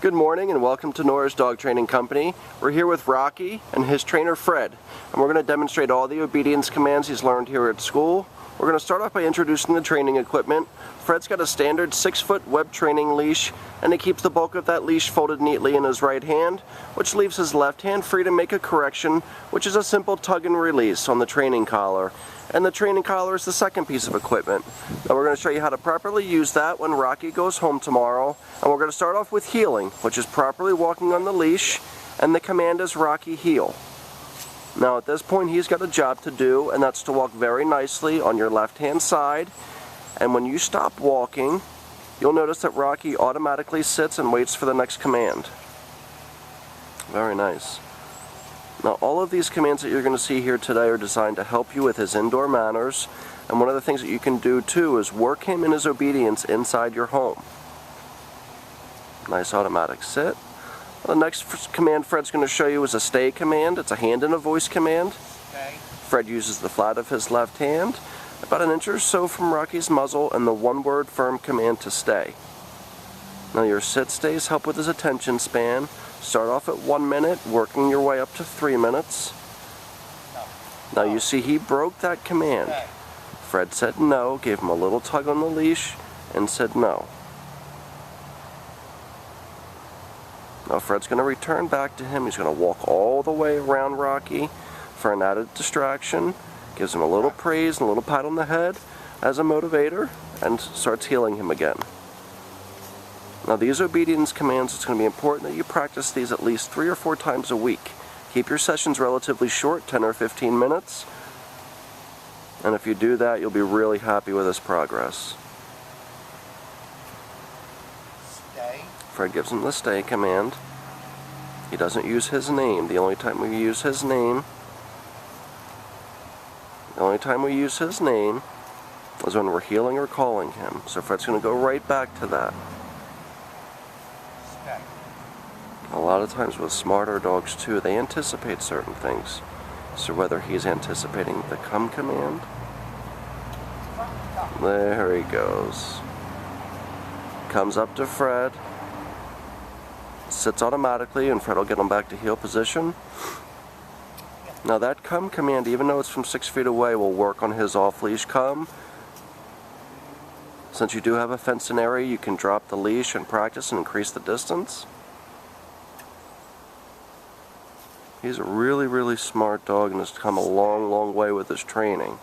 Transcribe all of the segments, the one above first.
Good morning and welcome to Nora's Dog Training Company. We're here with Rocky and his trainer Fred, and we're going to demonstrate all the obedience commands he's learned here at school. We're going to start off by introducing the training equipment. Fred's got a standard 6-foot web training leash, and he keeps the bulk of that leash folded neatly in his right hand, which leaves his left hand free to make a correction, which is a simple tug and release on the training collar. And the training collar is the second piece of equipment. Now we're going to show you how to properly use that when Rocky goes home tomorrow. And we're going to start off with heeling, which is properly walking on the leash, and the command is Rocky heel. Now at this point he's got a job to do, and that's to walk very nicely on your left hand side. And when you stop walking, you'll notice that Rocky automatically sits and waits for the next command. Very nice. Now all of these commands that you're going to see here today are designed to help you with his indoor manners, and one of the things that you can do too is work him in his obedience inside your home. Nice automatic sit. The next command Fred's going to show you is a stay command. It's a hand and a voice command. Okay. Fred uses the flat of his left hand about an inch or so from Rocky's muzzle, and the one-word firm command to stay. Now your sit stays help with his attention span. Start off at 1 minute, working your way up to 3 minutes. No. Now you see he broke that command. Okay. Fred said no, gave him a little tug on the leash, and said no. Now Fred's going to return back to him. He's going to walk all the way around Rocky for an added distraction. Gives him a little praise and a little pat on the head as a motivator, and starts healing him again. Now these obedience commands, it's going to be important that you practice these at least 3 or 4 times a week. Keep your sessions relatively short, 10 or 15 minutes. And if you do that, you'll be really happy with his progress. Stay. Fred gives him the stay command. He doesn't use his name. The only time we use his name is when we're healing or calling him. So Fred's going to go right back to that. Stay. A lot of times with smarter dogs too, they anticipate certain things. So whether he's anticipating the come command, there he goes. Comes up to Fred, sits automatically, and Fred will get him back to heel position. Now that come command, even though it's from 6 feet away, will work on his off-leash come. Since you do have a fenced-in area, you can drop the leash and practice and increase the distance. He's a really, really smart dog and has come a long, long way with his training.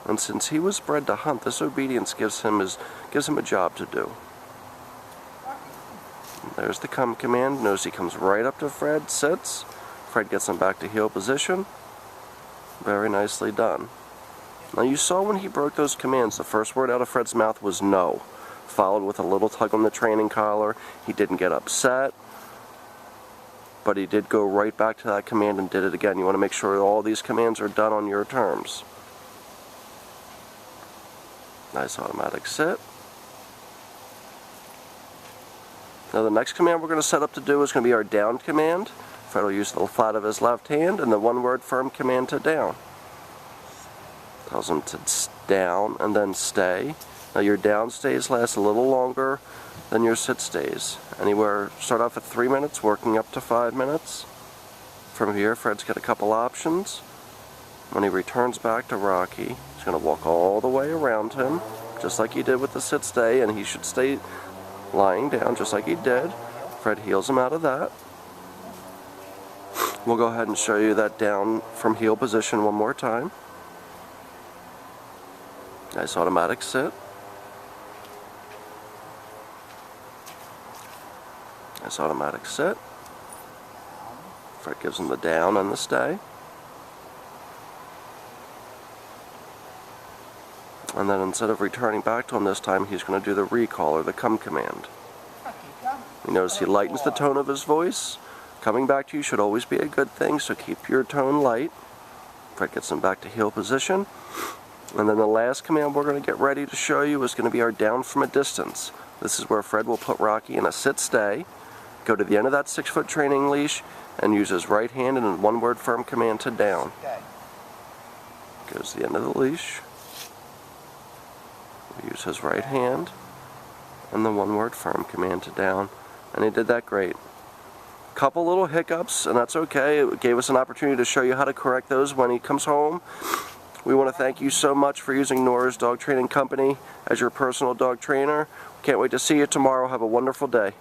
And since he was bred to hunt, this obedience gives him a job to do. There's the come command. Notice he comes right up to Fred, sits. Fred gets him back to heel position. Very nicely done. Now you saw when he broke those commands, the first word out of Fred's mouth was no, followed with a little tug on the training collar. He didn't get upset, but he did go right back to that command and did it again. You want to make sure all these commands are done on your terms. Nice automatic sit. Now the next command we're going to set up to do is going to be our down command. Fred will use the flat of his left hand and the one-word firm command to down. Tells him to down and then stay. Now your down stays last a little longer than your sit stays. Start off at 3 minutes, working up to 5 minutes. From here, Fred's got a couple options. When he returns back to Rocky, he's going to walk all the way around him, just like he did with the sit stay, and he should stay lying down just like he did. Fred heals him out of that. We'll go ahead and show you that down from heel position one more time. Nice automatic sit. Nice automatic sit. Fred gives him the down and the stay. And then instead of returning back to him this time, he's going to do the recall or the come command. You notice he lightens the tone of his voice. Coming back to you should always be a good thing, so keep your tone light. Fred gets him back to heel position. And then the last command we're going to get ready to show you is going to be our down from a distance. This is where Fred will put Rocky in a sit stay, go to the end of that 6-foot training leash, and use his right hand and a one-word firm command to down. Goes to the end of the leash. Use his right hand and the one-word firm command to down. And he did that great. Couple little hiccups, and that's okay. It gave us an opportunity to show you how to correct those when he comes home. We want to thank you so much for using Nora's Dog Training Company as your personal dog trainer. Can't wait to see you tomorrow. Have a wonderful day.